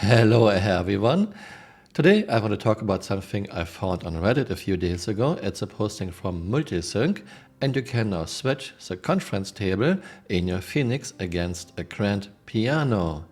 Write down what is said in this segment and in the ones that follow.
Hello everyone. Today I want to talk about something I found on Reddit a few days ago. It's a posting from Multisync, and you can now switch the conference table in your Phoenix against a Grand Piano.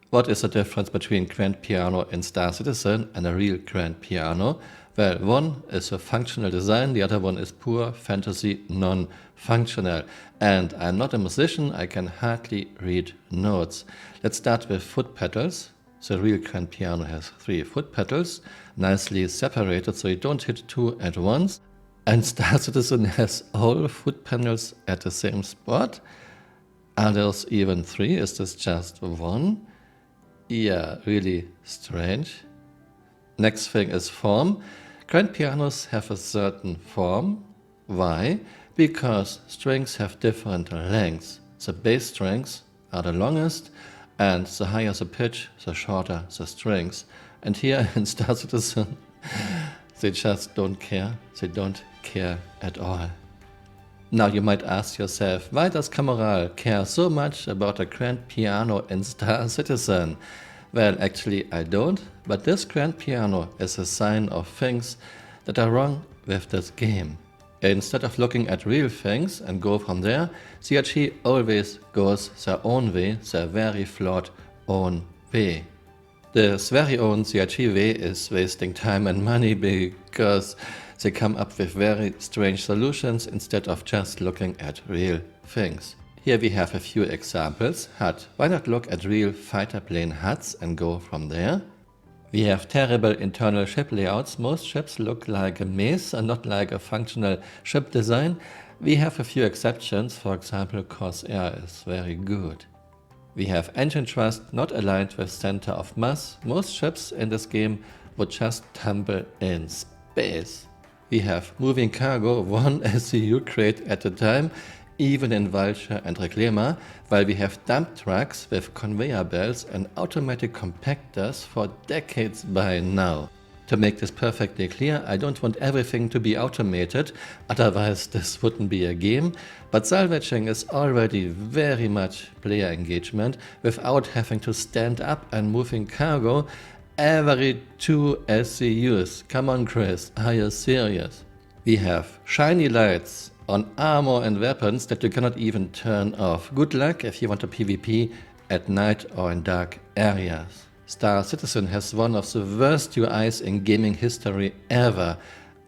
What is the difference between Grand Piano in Star Citizen and a real Grand Piano? Well, one is a functional design, the other one is pure fantasy non-functional. And I'm not a musician, I can hardly read notes. Let's start with foot pedals. The real Grand Piano has 3 foot pedals, nicely separated so you don't hit 2 at once. And Star Citizen has all foot panels at the same spot. Are those even 3? Is this just 1? Yeah, really strange. Next thing is form. Grand pianos have a certain form. Why? Because strings have different lengths. The bass strings are the longest, and the higher the pitch, the shorter the strings. And here in Star Citizen, they just don't care. They don't care at all. Now you might ask yourself, why does Camural care so much about a Grand Piano in Star Citizen? Well, actually I don't, but this Grand Piano is a sign of things that are wrong with this game. Instead of looking at real things and go from there, CRG always goes their own way, their very flawed own way. This very own CRG way is wasting time and money because they come up with very strange solutions instead of just looking at real things. Here we have a few examples. HUD. Why not look at real fighter plane HUDs and go from there? We have terrible internal ship layouts. Most ships look like a maze and not like a functional ship design. We have a few exceptions. For example, Corsair is very good. We have engine thrust not aligned with center of mass. Most ships in this game would just tumble in space. We have moving cargo, one SCU crate at a time, even in Vulture and Reclaimer, while we have dump trucks with conveyor belts and automatic compactors for decades by now. To make this perfectly clear, I don't want everything to be automated, otherwise this wouldn't be a game, but salvaging is already very much player engagement without having to stand up and moving cargo every 2 SCUs. Come on Chris, are you serious? We have shiny lights on armor and weapons that you cannot even turn off. Good luck if you want to PvP at night or in dark areas. Star Citizen has one of the worst UIs in gaming history ever.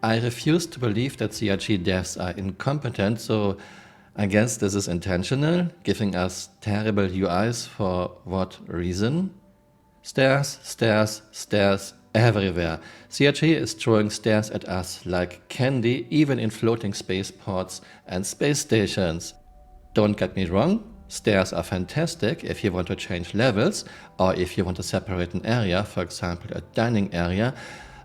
I refuse to believe that CRG devs are incompetent, so I guess this is intentional, giving us terrible UIs for what reason? Stairs, stairs, stairs everywhere. CRG is throwing stairs at us like candy, even in floating spaceports and space stations. Don't get me wrong, stairs are fantastic if you want to change levels or if you want to separate an area, for example a dining area,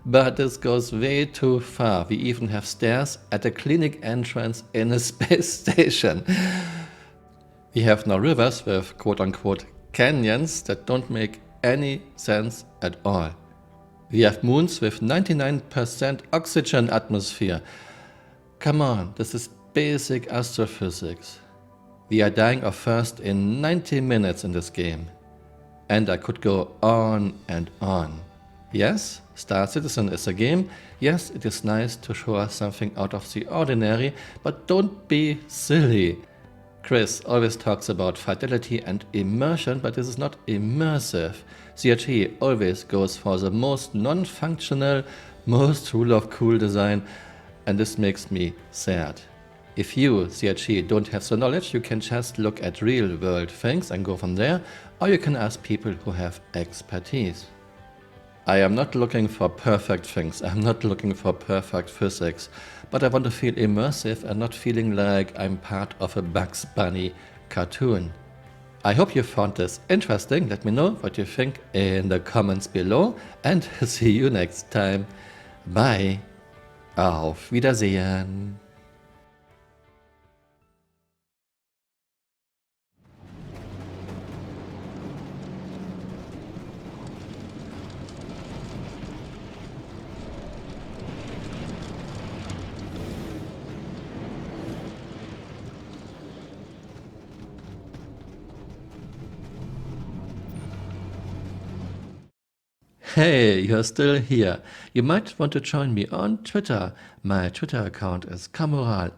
but this goes way too far. We even have stairs at a clinic entrance in a space station. We have now rivers with quote-unquote canyons that don't make any sense at all. We have moons with 99% oxygen atmosphere. Come on, this is basic astrophysics. We are dying of thirst in 90 minutes in this game. And I could go on and on. Yes, Star Citizen is a game. Yes, it is nice to show us something out of the ordinary, but don't be silly. Chris always talks about fidelity and immersion, but this is not immersive. CRG always goes for the most non-functional, most rule of cool design, and this makes me sad. If you, CRG, don't have the knowledge, you can just look at real world things and go from there, or you can ask people who have expertise. I am not looking for perfect things, I'm not looking for perfect physics, but I want to feel immersive and not feeling like I'm part of a Bugs Bunny cartoon. I hope you found this interesting. Let me know what you think in the comments below and see you next time. Bye. Auf Wiedersehen. Hey, you're still here. You might want to join me on Twitter. My Twitter account is Camural_SC.